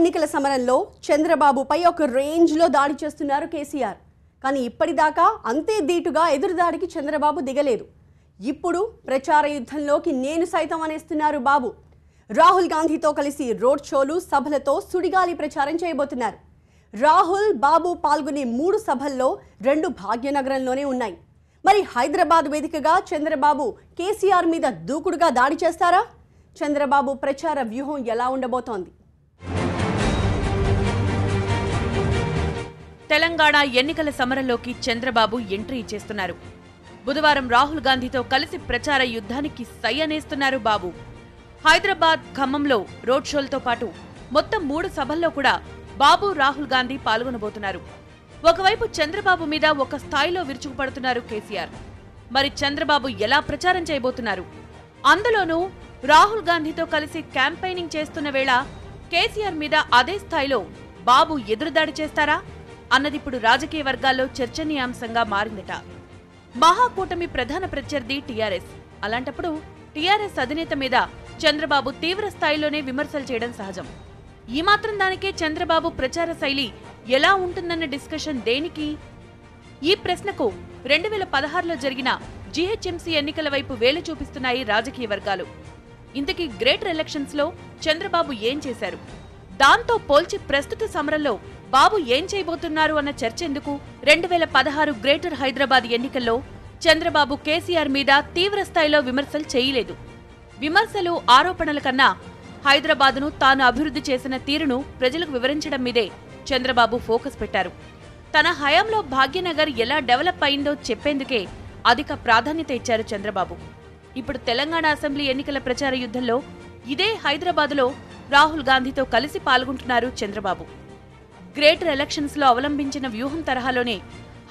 ఎన్నికల సమరంలో చంద్రబాబుపై ఒక రేంజ్లో దాడి చేస్తున్నారు కేసీఆర్. కానీ ఇప్పటిదాకా అంతే ధీటుగా ఎదురుదాడికి చంద్రబాబు దిగలేదు. ఇప్పుడు ప్రచార యుద్ధంలోకి నేను సైతం అనేస్తున్నారు బాబు. రాహుల్ గాంధీతో కలిసి రోడ్ షోలు, సభలతో సుడిగాలి ప్రచారం చేయబోతున్నారు. రాహుల్, బాబు పాల్గొనే 3 సభల్లో 2 భాగ్యనగరంలోనే ఉన్నాయి. మరి హైదరాబాద్ వేదికగా చంద్రబాబు కేసీఆర్ మీద దూకుడుగా దాడి చేస్తారా? చంద్రబాబు ప్రచార వ్యూహం ఎలా ఉండబోతోంది? తెలంగాణ ఎన్నికల సమరంలోకి చంద్రబాబు ఎంట్రీ ఇచ్చేస్తున్నారు. బుధవారం రాహుల్ గాంధీతో కలిసి ప్రచార యుద్ధానికి సై అనేస్తున్నారు బాబు. హైదరాబాద్, ఖమ్మంలో రోడ్ షోలతో పాటు మొత్తం 3 సభల్లో కూడా బాబు, రాహుల్ గాంధీ పాల్గొనబోతున్నారు. ఒకవైపు చంద్రబాబు మీద ఒక స్థాయిలో విరుచుకుపడుతున్నారు కేసీఆర్. మరి చంద్రబాబు ఎలా ప్రచారం చేయబోతున్నారు? అందులోనూ రాహుల్ గాంధీతో కలిసి క్యాంపెయినింగ్ చేస్తున్న వేళ కేసీఆర్ మీద అదే స్థాయిలో బాబు ఎదురుదాడి చేస్తారా అన్నది ఇప్పుడు రాజకీయ వర్గాల్లో చర్చనీయాంశంగా మారిందట. మహాకూటమి ప్రధాన ప్రత్యర్థి టీఆర్ఎస్. అలాంటప్పుడు టీఆర్ఎస్ అధినేత మీద చంద్రబాబు తీవ్ర స్థాయిలోనే విమర్శలు చేయడం సహజం. ఈ మాత్రం దానికే చంద్రబాబు ప్రచార శైలి ఎలా ఉంటుందన్న డిస్కషన్ దేనికి? ఈ ప్రశ్నకు 2016లో జరిగిన జీహెచ్ఎంసీ ఎన్నికల వైపు వేలు చూపిస్తున్నాయి రాజకీయ వర్గాలు. ఇంతకీ గ్రేటర్ ఎలక్షన్స్ లో చంద్రబాబు ఏం చేశారు? దాంతో పోల్చి ప్రస్తుత సమరంలో బాబు ఏం చేయబోతున్నారు అన్న చర్చ ఎందుకు? 2016 గ్రేటర్ హైదరాబాద్ ఎన్నికల్లో చంద్రబాబు కేసీఆర్ మీద తీవ్ర స్థాయిలో విమర్శలు చేయలేదు. విమర్శలు, ఆరోపణల కన్నా హైదరాబాద్ను తాను అభివృద్ధి చేసిన తీరును ప్రజలకు వివరించడం మీదే చంద్రబాబు ఫోకస్ పెట్టారు. తన హయాంలో భాగ్యనగర్ ఎలా డెవలప్ అయిందో చెప్పేందుకే అధిక ప్రాధాన్యత ఇచ్చారు చంద్రబాబు. ఇప్పుడు తెలంగాణ అసెంబ్లీ ఎన్నికల ప్రచార యుద్ధంలో ఇదే హైదరాబాదులో రాహుల్ గాంధీతో కలిసి పాల్గొంటున్నారు చంద్రబాబు. గ్రేటర్ ఎలక్షన్స్ లో అవలంబించిన వ్యూహం తరహాలోనే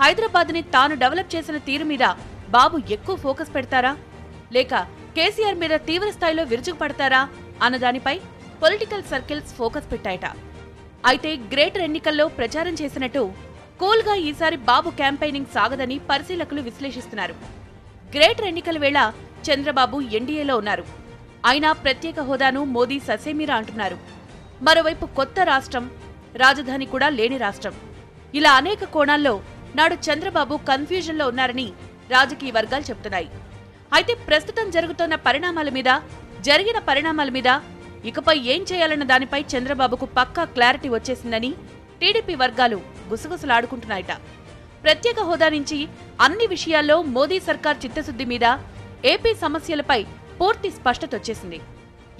హైదరాబాద్ని తాను డెవలప్ చేసిన తీరు మీద బాబు ఎక్కువ ఫోకస్ పెడతారా, లేక కేసీఆర్ మీద తీవ్ర స్థాయిలో విరుచుకుపడతారా అన్నదానిపై పొలిటికల్ సర్కిల్స్ ఫోకస్ పెట్టాయట. అయితే గ్రేటర్ ఎన్నికల్లో ప్రచారం చేసినట్టు కూల్గా ఈసారి బాబు క్యాంపెయినింగ్ సాగదని పరిశీలకులు విశ్లేషిస్తున్నారు. గ్రేటర్ ఎన్నికల వేళ చంద్రబాబు ఎన్డీఏలో ఉన్నారు. అయినా ప్రత్యేక హోదాను మోదీ ససేమిరా అంటున్నారు. మరోవైపు కొత్త రాష్ట్రం, రాజధాని కూడా లేని రాష్ట్రం, ఇలా అనేక కోణాల్లో నాడు చంద్రబాబు కన్ఫ్యూజన్లో ఉన్నారని రాజకీయ వర్గాలు చెబుతున్నాయి. అయితే ప్రస్తుతం జరుగుతున్న పరిణామాల మీద, జరిగిన పరిణామాల మీద ఇకపై ఏం చేయాలన్న దానిపై చంద్రబాబుకు పక్కా క్లారిటీ వచ్చేసిందని టీడీపీ వర్గాలు గుసగుసలాడుకుంటున్నాయట. ప్రత్యేక హోదా నుంచి అన్ని విషయాల్లో మోదీ సర్కార్ చిత్తశుద్ధి మీద, ఏపీ సమస్యలపై పూర్తి స్పష్టత వచ్చేసింది.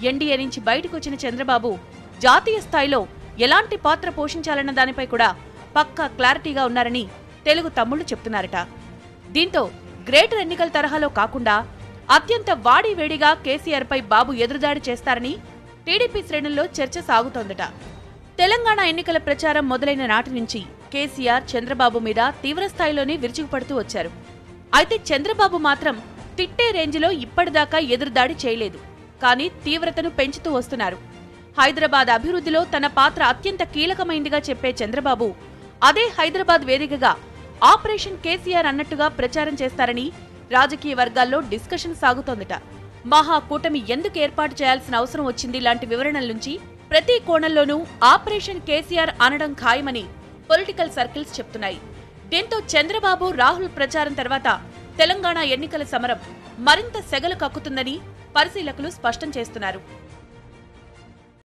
ఎన్డీఏ నుంచి బయటకొచ్చిన చంద్రబాబు జాతీయ స్థాయిలో ఎలాంటి పాత్ర పోషించాలన్న దానిపై కూడా పక్కా క్లారిటీగా ఉన్నారని తెలుగు తమ్ముళ్లు చెప్తున్నారట. దీంతో గ్రేటర్ ఎన్నికల తరహాలో కాకుండా అత్యంత వాడివేడిగా కేసీఆర్ పై బాబు ఎదురుదాడి చేస్తారని టీడీపీ శ్రేణుల్లో చర్చ సాగుతోందట. తెలంగాణ ఎన్నికల ప్రచారం మొదలైన నాటి నుంచి కేసీఆర్ చంద్రబాబు మీద తీవ్రస్థాయిలోనే విరుచుకుపడుతూ వచ్చారు. అయితే చంద్రబాబు మాత్రం తిట్టే రేంజ్లో ఇప్పటిదాకా ఎదురుదాడి చేయలేదు. కానీ తీవ్రతను పెంచుతూ వస్తున్నారు. హైదరాబాద్ అభివృద్ధిలో తన పాత్ర అత్యంత కీలకమైందిగా చెప్పే చంద్రబాబు అదే హైదరాబాద్ వేదికగా ఆపరేషన్ కేసీఆర్ అన్నట్టుగా ప్రచారం చేస్తారని రాజకీయ వర్గాల్లో డిస్కషన్ సాగుతోందట. మహాకూటమి ఎందుకు ఏర్పాటు చేయాల్సిన అవసరం వచ్చింది లాంటి వివరణల నుంచి ప్రతి కోణంలోనూ ఆపరేషన్ కేసీఆర్ అనడం ఖాయమని పొలిటికల్ సర్కిల్స్ చెప్తున్నాయి. దీంతో చంద్రబాబు, రాహుల్ ప్రచారం తర్వాత తెలంగాణ ఎన్నికల సమరం మరింత సెగలు కక్కుతుందని పరిశీలకులు స్పష్టం చేస్తున్నారు.